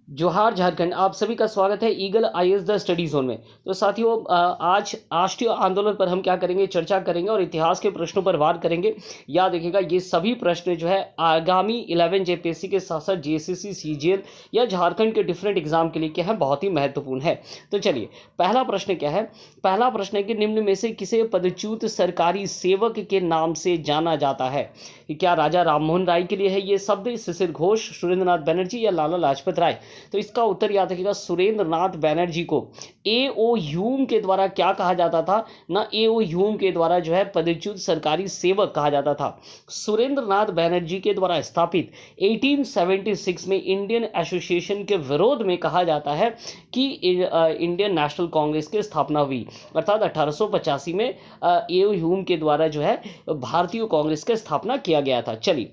जोहार झारखंड, आप सभी का स्वागत है eagle IAS the study zone में। तो साथियों, आज राष्ट्रीय आंदोलन पर हम क्या करेंगे, चर्चा करेंगे और इतिहास के प्रश्नों पर वार करेंगे। याद रखिएगा, ये सभी प्रश्न जो है आगामी 11 जेपीएससी के साथ साथ जेएसएससी, सीजीएल या झारखंड के डिफरेंट एग्जाम के लिए क्या है, बहुत ही महत्वपूर्ण है। तो चलिए, पहला प्रश्न क्या है। पहला प्रश्न है कि निम्न में से किसे पदच्युत सरकारी सेवक के नाम से जाना जाता है। क्या राजा राममोहन राय के लिए है ये शब्द, शिशिर घोष, सुरेंद्रनाथ बनर्जी या लाला लाजपत राय। तो इसका उत्तर याद रखिएगा, सुरेंद्र नाथ बैनर्जी को एओ ह्यूम के द्वारा क्या कहा जाता था ना, एओ ह्यूम के द्वारा जो है पदच्युत सरकारी सेवक कहा जाता था। सुरेंद्र नाथ बैनर्जी के द्वारा स्थापित 1876 में इंडियन एसोसिएशन के विरोध में कहा जाता है कि इंडियन नेशनल कांग्रेस की स्थापना हुई, अर्थात 1885 में एओ ह्यूम के द्वारा जो है भारतीय कांग्रेस की स्थापना किया गया था। चलिए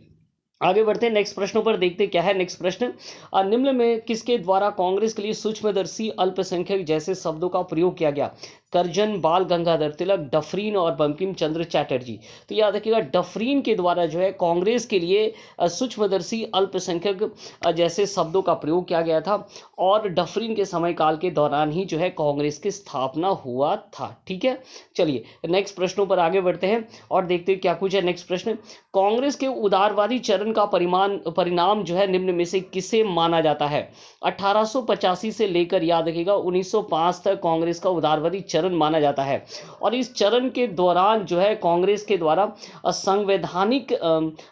आगे बढ़ते हैं, नेक्स्ट प्रश्नों पर देखते क्या है। नेक्स्ट प्रश्न, निम्न में किसके द्वारा कांग्रेस के लिए सूक्ष्मदर्शी अल्पसंख्यक जैसे शब्दों का प्रयोग किया गया। करजन, बाल गंगाधर तिलक, डफरीन और बंकिम चंद्र चैटर्जी। तो याद रखिएगा, डफरीन के द्वारा जो है कांग्रेस के लिए सूक्ष्मदर्शी अल्पसंख्यक जैसे शब्दों का प्रयोग किया गया था और डफरीन के समय काल के दौरान ही जो है कांग्रेस की स्थापना हुआ था। ठीक है, चलिए नेक्स्ट प्रश्नों पर आगे बढ़ते हैं और देखते हैं क्या कुछ है। नेक्स्ट प्रश्न, कांग्रेस के उदारवादी चरण का परिणाम जो है निम्न में से किसे माना जाता है। 1885 से लेकर याद रखिएगा 1905 तक कांग्रेस का उदारवादी चरण माना जाता है और इस चरण के दौरान जो है कांग्रेस के द्वारा संवैधानिक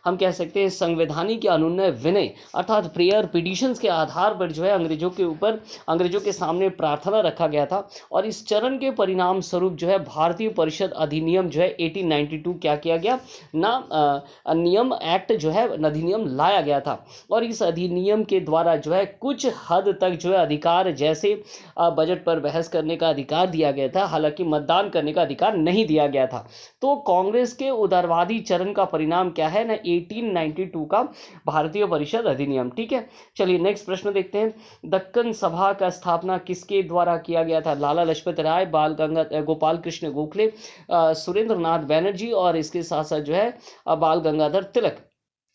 हम कह सकते हैं संवैधानिक अनुनय विनय अर्थात प्रेयर पिटिशंस के आधार पर जो है अंग्रेजों के सामने प्रार्थना रखा गया था और इस चरण के परिणाम स्वरूप जो है भारतीय परिषद अधिनियम जो है 1892 क्या किया गया ना, नियम एक्ट जो है अधिनियम लाया गया था और इस अधिनियम के द्वारा जो है कुछ हद तक जो है अधिकार, जैसे बजट पर बहस करने का अधिकार दिया गया था, हालांकि मतदान करने का अधिकार नहीं दिया गया था। तो कांग्रेस के उदारवादी चरण का परिणाम क्या है ना, 1892 का भारतीय परिषद अधिनियम। ठीक है, चलिए नेक्स्ट प्रश्न देखते हैं। दक्कन सभा का स्थापना किसके द्वारा किया गया था। लाला लाजपत राय, गोपाल कृष्ण गोखले, सुरेंद्र नाथ बैनर्जी और इसके साथ साथ जो है बाल गंगाधर तिलक।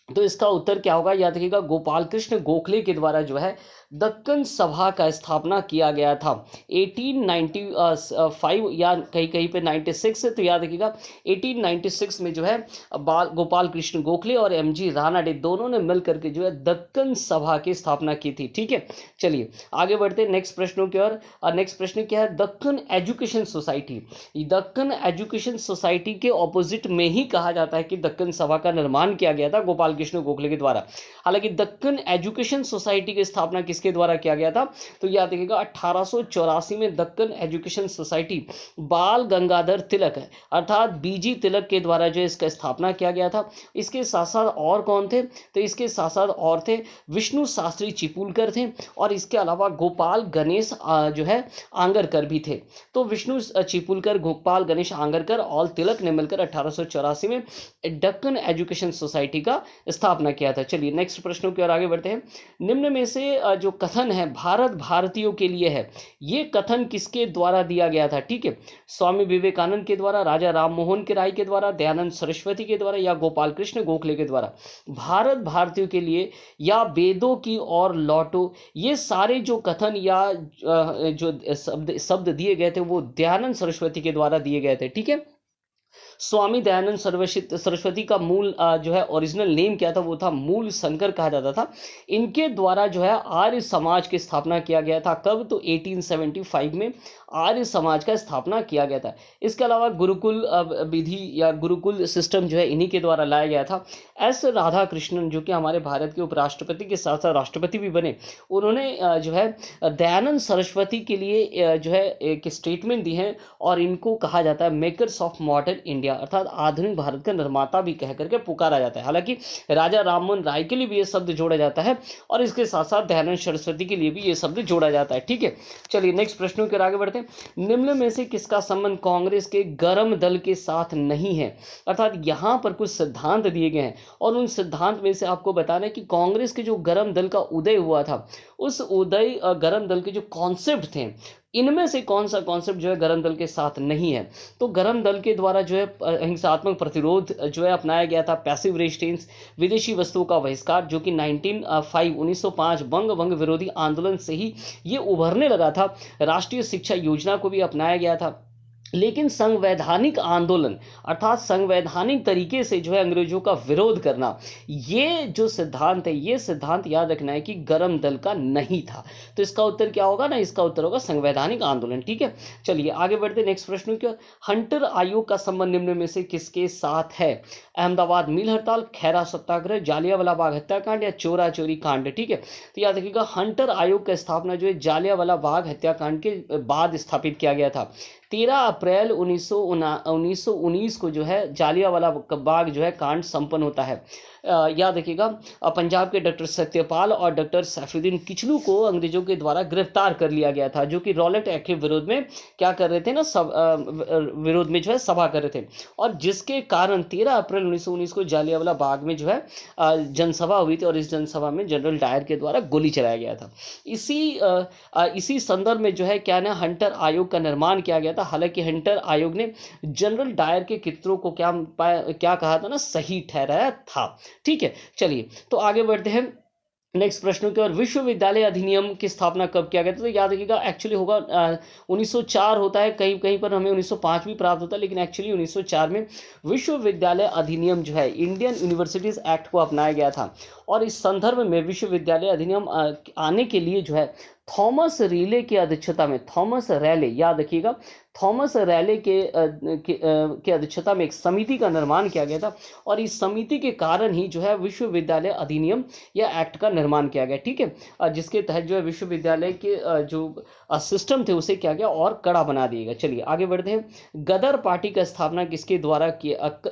तो इसका उत्तर क्या होगा, याद रखिएगा, गोपाल कृष्ण गोखले के द्वारा जो है दक्कन सभा का स्थापना किया गया था 1895 या कहीं कहीं पे 96। तो याद रखिएगा 1896 में जो है गोपाल कृष्ण गोखले और एमजी रानाडे दोनों ने मिलकर के जो है दक्कन सभा की स्थापना की थी। ठीक है, चलिए आगे बढ़ते हैं नेक्स्ट प्रश्नों की ओर। नेक्स्ट प्रश्न क्या है, Deccan education society. Deccan education society के ऑपोजिट में ही कहा जाता है कि दक्कन सभा का निर्माण किया गया था गोपाल कृष्ण गोखले के द्वारा। हालांकि दक्कन एजुकेशन सोसाइटी की स्थापना किसके द्वारा किया गया था, तो याद रखिएगा 1884 में दक्कन एजुकेशन सोसाइटी बाल गंगाधर तिलक अर्थात बीजी तिलक के द्वारा जो इसका स्थापना किया गया था। इसके साथ साथ और कौन थे, तो इसके साथ साथ और थे विष्णु शास्त्री चिपुलकर थे और इसके अलावा गोपाल गणेश जो है आंगरकर भी थे। तो विष्णु चिपुलकर, गोपाल गणेश आंगरकर और तिलक ने मिलकर 1884 में दक्कन एजुकेशन सोसाइटी का स्थापना किया था। चलिए नेक्स्ट प्रश्नों की ओर आगे बढ़ते हैं। निम्न में से जो कथन है भारत भारतीयों के लिए है, ये कथन किसके द्वारा दिया गया था। ठीक है, स्वामी विवेकानंद के द्वारा, राजा राममोहन राय के द्वारा, दयानंद सरस्वती के द्वारा या गोपाल कृष्ण गोखले के द्वारा। भारत भारतीयों के लिए या वेदों की ओर लौटो, ये सारे जो कथन या जो शब्द दिए गए थे वो दयानंद सरस्वती के द्वारा दिए गए थे। ठीक है, स्वामी दयानंद सरस्वती का मूल जो है ओरिजिनल नेम क्या था, वो था मूल शंकर कहा जाता था। इनके द्वारा जो है आर्य समाज की स्थापना किया गया था। कब, तो 1875 में आर्य समाज का स्थापना किया गया था। इसके अलावा गुरुकुल विधि या गुरुकुल सिस्टम जो है इन्हीं के द्वारा लाया गया था। एस राधा कृष्णन जो कि हमारे भारत के उपराष्ट्रपति के साथ साथ राष्ट्रपति भी बने, उन्होंने जो है दयानंद सरस्वती के लिए जो है एक स्टेटमेंट दी है और इनको कहा जाता है मेकर्स ऑफ मॉडर्न इंडिया अर्थात आधुनिक भारत का निर्माता भी कह करके पुकारा जाता है। हालांकि राजा राममोहन राय के लिए भी ये शब्द जोड़ा जाता है और इसके साथ साथ दयानंद सरस्वती के लिए भी ये शब्द जोड़ा जाता है। ठीक है, चलिए नेक्स्ट प्रश्नों की ओर आगे बढ़ते हैं। निम्न में से किसका संबंध कांग्रेस के गर्म दल के साथ नहीं है, अर्थात यहाँ पर कुछ सिद्धांत दिए गए हैं और उन सिद्धांत में से आपको बताना है कि कांग्रेस के जो गर्म दल का उदय हुआ था, उस उदय गर्म दल के जो कॉन्सेप्ट थे इनमें से कौन सा कॉन्सेप्ट जो है गरम दल के साथ नहीं है? तो गरम दल के द्वारा जो है हिंसात्मक प्रतिरोध जो है अपनाया गया था, पैसिव रेजिस्टेंस, विदेशी वस्तुओं का बहिष्कार, जो कि 1905 बंग विरोधी आंदोलन से ही ये उभरने लगा था। राष्ट्रीय शिक्षा योजना को भी अपनाया गया था। लेकिन संवैधानिक आंदोलन अर्थात संवैधानिक तरीके से जो है अंग्रेजों का विरोध करना, ये जो सिद्धांत है, ये सिद्धांत याद रखना है कि गरम दल का नहीं था। तो इसका उत्तर क्या होगा ना, इसका उत्तर होगा संवैधानिक आंदोलन। ठीक है, चलिए आगे बढ़ते नेक्स्ट प्रश्न की ओर। हंटर आयोग का संबंध निम्न में से किसके साथ है? अहमदाबाद मिल हड़ताल, खैरा सत्याग्रह, जालियांवाला बाग हत्याकांड या चोरा चोरी कांड। ठीक है, तो याद रखिएगा हंटर आयोग का स्थापना जो है जालियांवाला बाग हत्याकांड के बाद स्थापित किया गया था। 13 अप्रैल 1919 को जो है जालियांवाला बाग जो है कांड संपन्न होता है। याद रखिएगा पंजाब के डॉक्टर सत्यपाल और डॉक्टर सैफुद्दीन किचलू को अंग्रेजों के द्वारा गिरफ्तार कर लिया गया था, जो कि रॉलेट एक्ट के विरोध में क्या कर रहे थे ना, विरोध में जो है सभा कर रहे थे, और जिसके कारण 13 अप्रैल 1919 को जालियांवाला बाग में जो है जनसभा हुई थी और इस जनसभा में जनरल डायर के द्वारा गोली चलाया गया था। इसी संदर्भ में जो है क्या ना हंटर आयोग का निर्माण किया गया था। हालांकि हंटर आयोग ने जनरल डायर के चित्रों को क्या कहा था ना, सही ठहराया था। ठीक है, चलिए तो आगे बढ़ते हैं नेक्स्ट प्रश्नों की ओर। विश्वविद्यालय अधिनियम की स्थापना कब किया गया था? तो याद रखिएगा एक्चुअली होगा 1904 होता है, कहीं कहीं पर हमें 1905 भी प्राप्त होता है, लेकिन एक्चुअली 1904 में विश्वविद्यालय अधिनियम जो है इंडियन यूनिवर्सिटीज एक्ट को अपनाया गया था। और इस संदर्भ में विश्वविद्यालय अधिनियम आने के लिए जो है थॉमस रेले की अध्यक्षता में, थॉमस रेले याद रखिएगा, थॉमस रेले के अध्यक्षता में एक समिति का निर्माण किया गया था, और इस समिति के कारण ही जो है विश्वविद्यालय अधिनियम या एक्ट का निर्माण किया गया। ठीक है, जिसके तहत जो है विश्वविद्यालय के जो सिस्टम थे उसे क्या गया और कड़ा बना दिया गया। चलिए आगे बढ़ते हैं। गदर पार्टी का स्थापना किसके द्वारा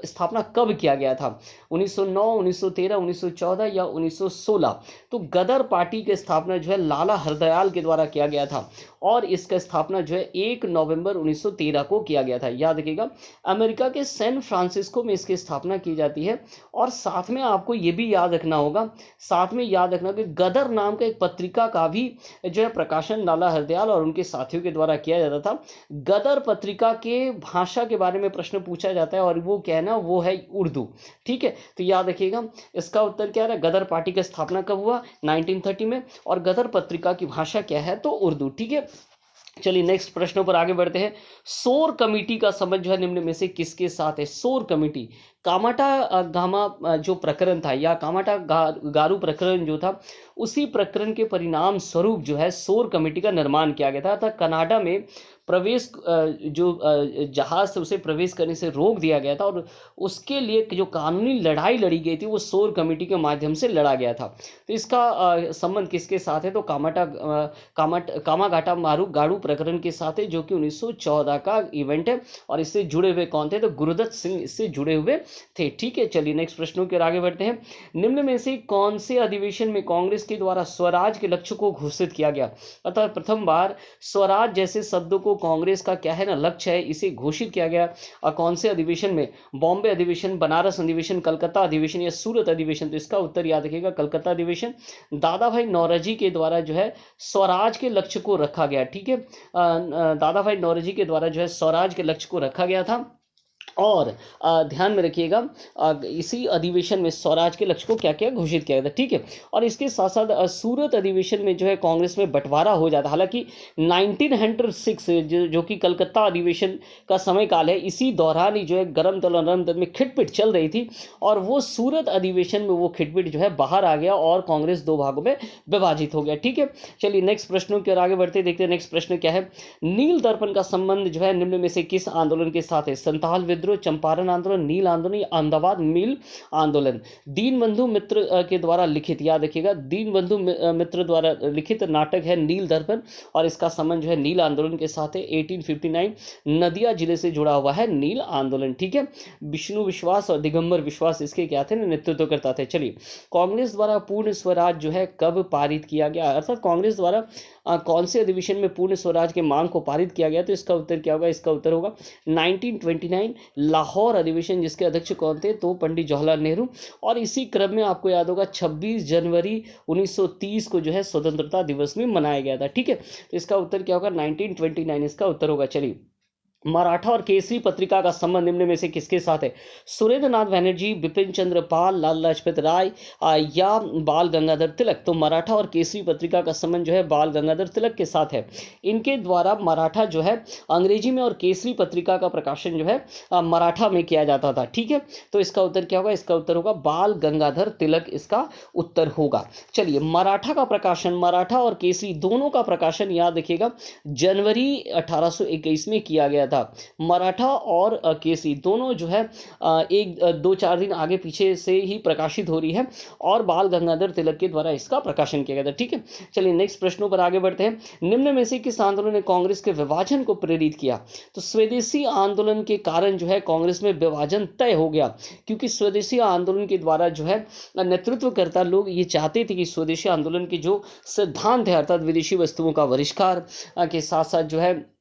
स्थापना कब किया गया था? 1909, 1913, 1914 या 1916? तो गदर पार्टी की स्थापना जो है लाला हरदयाल के द्वारा किया गया था, और इसका स्थापना जो है 1 नवंबर 1913 को किया गया था। याद रखिएगा अमेरिका के सैन फ्रांसिस्को में इसकी स्थापना की जाती है। और साथ में आपको ये भी याद रखना होगा, साथ में याद रखना कि गदर नाम का एक पत्रिका का भी जो है प्रकाशन लाला हरदयाल और उनके साथियों के द्वारा किया जाता था। गदर पत्रिका के भाषा के बारे में प्रश्न पूछा जाता है, और वो क्या है ना, वो है उर्दू। ठीक है, तो याद रखिएगा इसका उत्तर क्या है, गदर पार्टी की स्थापना कब हुआ? 1930 में, और गदर पत्रिका की भाषा क्या है? तो उर्दू। ठीक है, चलिए नेक्स्ट प्रश्नों पर आगे बढ़ते हैं। शोर कमेटी का संबंध जो है निम्न में से किसके साथ है? शोर कमेटी कामाटा गामा जो प्रकरण था, या कामाटा गारू प्रकरण जो था, उसी प्रकरण के परिणाम स्वरूप जो है शोर कमेटी का निर्माण किया गया था। कनाडा में प्रवेश जो जहाज थे उसे प्रवेश करने से रोक दिया गया था, और उसके लिए जो कानूनी लड़ाई लड़ी गई थी वो शोर कमेटी के माध्यम से लड़ा गया था। तो इसका संबंध किसके साथ है? तो कामागाटा गाड़ू प्रकरण के साथ है, जो कि 1914 का इवेंट है, और इससे जुड़े हुए कौन थे? तो गुरुदत्त सिंह इससे जुड़े हुए थे। ठीक है, चलिए नेक्स्ट प्रश्नों की ओर आगे बढ़ते हैं। निम्न में से कौन से अधिवेशन में कांग्रेस के द्वारा स्वराज के लक्ष्य को घोषित किया गया? अर्थात प्रथम बार स्वराज जैसे शब्दों को कांग्रेस का क्या है ना, लक्ष्य है, इसे घोषित किया गया। और कौन से अधिवेशन में? बॉम्बे अधिवेशन, बनारस अधिवेशन, कलकत्ता अधिवेशन या सूरत अधिवेशन? तो इसका उत्तर याद रखिएगा कलकत्ता अधिवेशन। दादा भाई नौरोजी के द्वारा जो है स्वराज के लक्ष्य को रखा गया। ठीक है, दादा भाई नौरोजी के द्वारा जो है स्वराज के लक्ष्य को रखा गया था। और ध्यान में रखिएगा इसी अधिवेशन में स्वराज के लक्ष्य को क्या क्या घोषित किया गया था। ठीक है, और इसके साथ साथ सूरत अधिवेशन में जो है कांग्रेस में बंटवारा हो जाता। हालांकि 1906 जो कि कलकत्ता अधिवेशन का समय काल है, इसी दौरान ही जो है गरम दल और नरम दल में खिटपिट चल रही थी, और वो सूरत अधिवेशन में वो खिटपिट जो है बाहर आ गया और कांग्रेस दो भागों में विभाजित हो गया। ठीक है, चलिए नेक्स्ट प्रश्नों की ओर आगे बढ़ते देखते हैं। नेक्स्ट प्रश्न क्या है? नील दर्पण का संबंध जो है निम्न में से किस आंदोलन के साथ है? संताल विद्रोह, चंपारण आंदोलन, नील आंदोलन, अहमदाबाद मिल आंदोलन? दीनबंधु मित्र के द्वारा लिखित, याद रखिएगा दीनबंधु मित्र द्वारा लिखित नाटक है नील दर्पण, और इसका संबंध जो है नील आंदोलन के साथ है। 1859 नदिया जिले से जुड़ा हुआ है नील आंदोलन। ठीक है, विष्णु विश्वास और दिगंबर विश्वास इसके क्या थे? नेतृत्व करता थे। चलिए, कांग्रेस द्वारा पूर्ण स्वराज जो है कब पारित किया गया? अर्थात कांग्रेस द्वारा कौन से अधिवेशन में पूर्ण स्वराज के मांग को पारित किया गया? तो इसका उत्तर क्या होगा? इसका उत्तर होगा 1929 लाहौर अधिवेशन, जिसके अध्यक्ष कौन थे? तो पंडित जवाहरलाल नेहरू। और इसी क्रम में आपको याद होगा 26 जनवरी 1930 को जो है स्वतंत्रता दिवस में मनाया गया था। ठीक है, तो इसका उत्तर क्या होगा? 1929 इसका उत्तर होगा। चलिए, मराठा और केसरी पत्रिका का संबंध निम्न में से किसके साथ है? सुरेंद्र नाथ बनर्जी, बिपिन चंद्र पाल, लाला लाजपत राय या बाल गंगाधर तिलक? तो मराठा और केसरी पत्रिका का संबंध जो है बाल गंगाधर तिलक के साथ है। इनके द्वारा मराठा जो है अंग्रेजी में और केसरी पत्रिका का प्रकाशन जो है मराठा में किया जाता था। ठीक है, तो इसका उत्तर क्या होगा? इसका उत्तर होगा बाल गंगाधर तिलक, इसका उत्तर होगा। चलिए, मराठा का प्रकाशन, मराठा और केसरी दोनों का प्रकाशन याद रखिएगा जनवरी 1821 में किया गया था। मराठा और केसरी दोनों जो है एक 2-4 दिन आगे पीछे से ही प्रकाशित हो रही है और बाल गंगाधर तिलक के द्वारा इसका प्रकाशन किया गया था। ठीक है, चलिए नेक्स्ट प्रश्नों पर आगे बढ़ते हैं। निम्न में से किस आंदोलन ने कांग्रेस के विभाजन को प्रेरित किया? तो स्वदेशी आंदोलन के कारण जो है कांग्रेस में विभाजन तय हो गया, क्योंकि स्वदेशी आंदोलन के द्वारा जो है नेतृत्वकर्ता लोग ये चाहते थे कि स्वदेशी आंदोलन के जो सिद्धांत है, अर्थात विदेशी वस्तुओं का बहिष्कार के साथ साथ जो है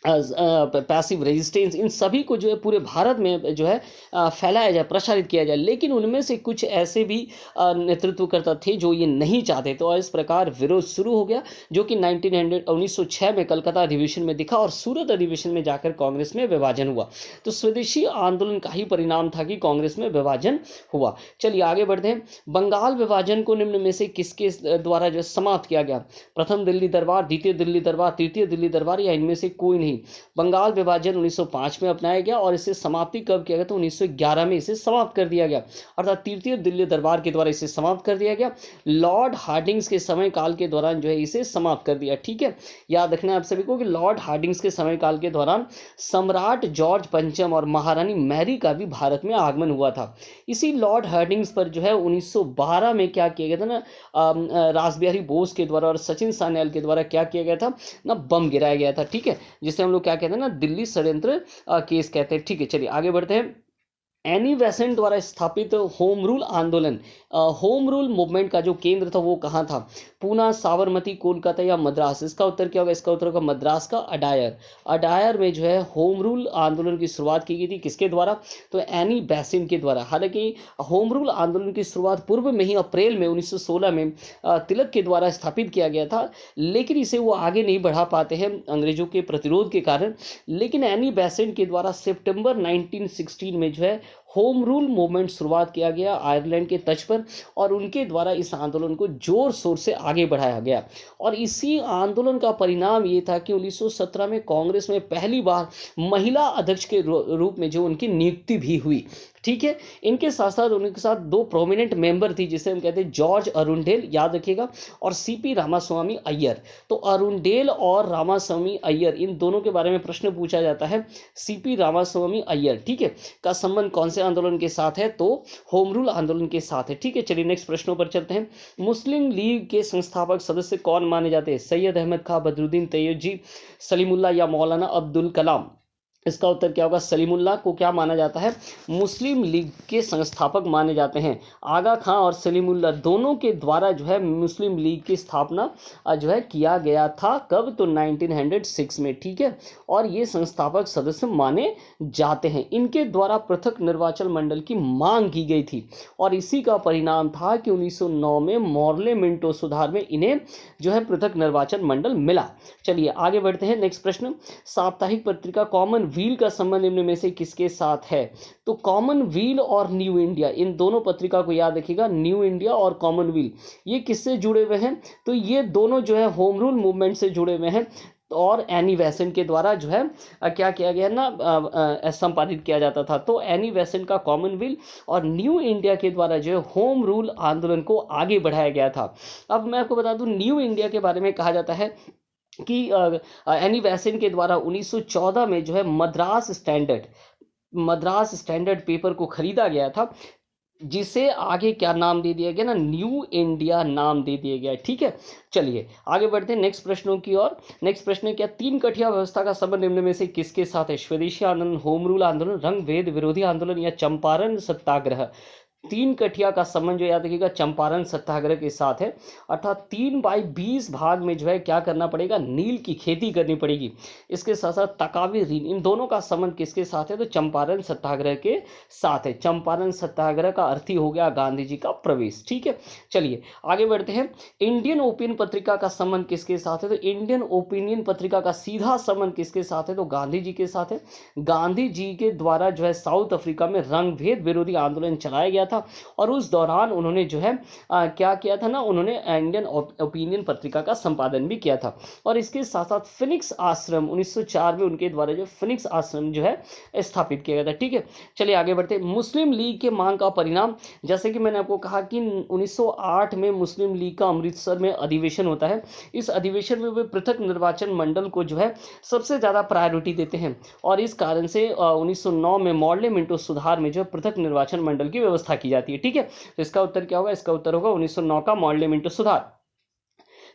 पैसिव रेजिस्टेंस, इन सभी को जो है पूरे भारत में जो है फैलाया जाए, प्रसारित किया जाए। लेकिन उनमें से कुछ ऐसे भी नेतृत्वकर्ता थे जो ये नहीं चाहते, तो इस प्रकार विरोध शुरू हो गया, जो कि 1906 में कलकत्ता अधिवेशन में दिखा और सूरत अधिवेशन में जाकर कांग्रेस में विभाजन हुआ। तो स्वदेशी आंदोलन का ही परिणाम था कि कांग्रेस में विभाजन हुआ। चलिए आगे बढ़ते हैं। बंगाल विभाजन को निम्न में से किसके द्वारा जो समाप्त किया गया? प्रथम दिल्ली दरबार, द्वितीय दिल्ली दरबार, तृतीय दिल्ली दरबार, या इनमें से कोई नहीं? बंगाल विभाजन 1905 में अपनाया गया और इसे समाप्ति कब किया गया? तो 1911 में इसे समाप्त कर दिया गया, अर्थात तृतीय दिल्ली दरबार के द्वारा इसे समाप्त कर दिया गया। लॉर्ड हार्डिंग्स के समय काल के दौरान जो है इसे समाप्त कर दिया। ठीक है, याद रखना है आप सभी को कि लॉर्ड हार्डिंग्स के समय काल के दौरान सम्राट जॉर्ज पंचम और महारानी मैरी का भी भारत में आगमन हुआ था। इसी लॉर्ड हार्डिंग्स पर जो है 1912 में क्या किया गया था ना, रासबिहारी बोस के द्वारा और सचिन सान्याल के द्वारा क्या किया गया था ना, बम गिराया गया था। ठीक है, जिसे हम लोग क्या कहते हैं ना, दिल्ली षड्यंत्र केस कहते हैं। ठीक है, चलिए आगे बढ़ते हैं। एनी बेसेंट द्वारा स्थापित होम रूल आंदोलन, होम रूल मूवमेंट का जो केंद्र था वो कहाँ था? पूना, साबरमती, कोलकाता या मद्रास? इसका उत्तर क्या होगा? इसका उत्तर होगा मद्रास का अडायर। अडायर में जो है होम रूल आंदोलन की शुरुआत की गई थी, किसके द्वारा? तो एनी बेसेंट के द्वारा। हालांकि होम रूल आंदोलन की शुरुआत पूर्व में ही अप्रैल में 1916 में तिलक के द्वारा स्थापित किया गया था, लेकिन इसे वो आगे नहीं बढ़ा पाते हैं अंग्रेजों के प्रतिरोध के कारण। लेकिन एनी बेसेंट के द्वारा सितंबर 1916 में जो है होम रूल मूवमेंट शुरुआत किया गया आयरलैंड के तर्ज पर, और उनके द्वारा इस आंदोलन को जोर शोर से आगे बढ़ाया गया। और इसी आंदोलन का परिणाम ये था कि 1917 में कांग्रेस में पहली बार महिला अध्यक्ष के रूप में जो उनकी नियुक्ति भी हुई। ठीक है, इनके साथ साथ उनके साथ दो प्रोमिनेंट मेंबर थी, जिसे हम कहते हैं जॉर्ज अरुणडेल, याद रखिएगा, और सीपी रामास्वामी अय्यर। तो अरुणडेल और रामास्वामी अय्यर, इन दोनों के बारे में प्रश्न पूछा जाता है। सीपी रामास्वामी अय्यर, ठीक है, का संबंध कौन से आंदोलन के साथ है? तो होम रूल आंदोलन के साथ है। ठीक है, चलिए नेक्स्ट प्रश्नों पर चलते हैं। मुस्लिम लीग के संस्थापक सदस्य कौन माने जाते हैं? सैयद अहमद खां, बदरुद्दीन तैयबजी, सलीमुल्लाह या मौलाना अब्दुल कलाम? इसका उत्तर क्या होगा? सलीमुल्लाह को क्या माना जाता है? मुस्लिम लीग के संस्थापक माने जाते हैं। आगा खां और सलीमुल्लाह दोनों के द्वारा जो है मुस्लिम लीग की स्थापना जो है किया गया था। कब? तो 1906 में। ठीक है, और ये संस्थापक सदस्य माने जाते हैं। इनके द्वारा पृथक निर्वाचन मंडल की मांग की गई थी, और इसी का परिणाम था कि 1909 में मॉर्ले मिंटो सुधार में इन्हें जो है पृथक निर्वाचन मंडल मिला। चलिए आगे बढ़ते हैं। नेक्स्ट प्रश्न, साप्ताहिक पत्रिका कॉमन व्हील का संबंध निम्न में से किसके साथ है? तो कॉमन व्हील और न्यू इंडिया, इन दोनों पत्रिका को याद रखिएगा, न्यू इंडिया और कॉमन व्हील, ये किससे जुड़े हुए हैं? तो ये दोनों जो है होम रूल मूवमेंट से जुड़े हुए हैं, और एनी बेसेंट के द्वारा जो है क्या किया गया ना, संपादित किया जाता था। तो एनी बेसेंट का कॉमनवेल्थ और न्यू इंडिया के द्वारा जो है होम रूल आंदोलन को आगे बढ़ाया गया था। अब मैं आपको बता दूं, न्यू इंडिया के बारे में कहा जाता है कि एनी बेसेंट के द्वारा 1914 में जो है मद्रास स्टैंडर्ड पेपर को खरीदा गया था, जिसे आगे क्या नाम दे दिया गया ना, न्यू इंडिया नाम दे दिया गया। ठीक है, चलिए आगे बढ़ते हैं नेक्स्ट प्रश्नों की ओर। नेक्स्ट प्रश्न है, क्या तीन कठिया व्यवस्था का संबंध निम्न में से किसके साथ है? स्वदेशी आंदोलन, होम रूल आंदोलन, रंग भेद विरोधी आंदोलन या चंपारण सत्याग्रह? तीन कठिया का संबंध जो याद रखिएगा चंपारण सत्याग्रह के साथ है, अर्थात 3/20 भाग में जो है क्या करना पड़ेगा, नील की खेती करनी पड़ेगी। इसके साथ साथ तकावी ऋण, इन दोनों का संबंध किसके साथ है, तो चंपारण सत्याग्रह के साथ है। चंपारण सत्याग्रह का अर्थ ही हो गया गांधी जी का प्रवेश। ठीक है, चलिए आगे बढ़ते हैं। इंडियन ओपिनियन पत्रिका का संबंध किसके साथ है, तो इंडियन ओपिनियन पत्रिका का सीधा संबंध किसके साथ है, तो गांधी जी के साथ है। गांधी जी के द्वारा जो है साउथ अफ्रीका में रंगभेद विरोधी आंदोलन चलाया गया था, और उस दौरान उन्होंने जो है क्या किया था ना, उन्होंने इंडियन ओपिनियन पत्रिका का संपादन भी किया था। और इसके साथ साथ फिनिक्स आश्रम 1904 में उनके द्वारा जो फिनिक्स आश्रम जो है स्थापित किया गया था। ठीक है, चलिए आगे बढ़ते हैं। मुस्लिम लीग के मांग का परिणाम, जैसे कि मैंने आपको कहा कि 1908 में मुस्लिम लीग का अमृतसर में अधिवेशन होता है। इस अधिवेशन में वे पृथक निर्वाचन मंडल को जो है सबसे ज़्यादा प्रायोरिटी देते हैं, और इस कारण से 1909 में मॉडले मिंटो सुधार में जो पृथक निर्वाचन मंडल की व्यवस्था की जाती है। ठीक है, तो इसका उत्तर क्या होगा, इसका उत्तर होगा 1909 का मॉडले मिंटो सुधार।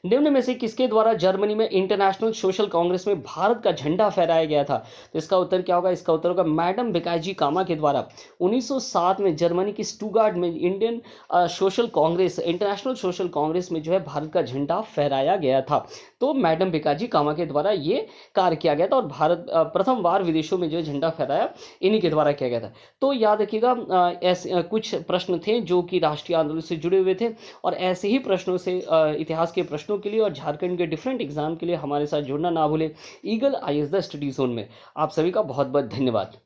निम्न में से किसके द्वारा जर्मनी में इंटरनेशनल सोशल कांग्रेस में भारत का झंडा फहराया गया था, तो इसका उत्तर क्या होगा, इसका उत्तर होगा मैडम भिकाजी कामा के द्वारा। 1907 में जर्मनी की स्टुगार्ट में Indian social Congress, international social Congress में जो है भारत का झंडा फहराया गया था, तो मैडम भिकाजी कामा के द्वारा ये कार्य किया गया था, और भारत प्रथम बार विदेशों में जो है झंडा फहराया इन्हीं के द्वारा किया गया था। तो याद रखिएगा ऐसे कुछ प्रश्न थे जो कि राष्ट्रीय आंदोलन से जुड़े हुए थे, और ऐसे ही प्रश्नों से इतिहास के प्रश्नों के लिए और झारखंड के डिफरेंट एग्जाम के लिए हमारे साथ जुड़ना ना भूलें eagle IAS the study zone में। आप सभी का बहुत बहुत धन्यवाद।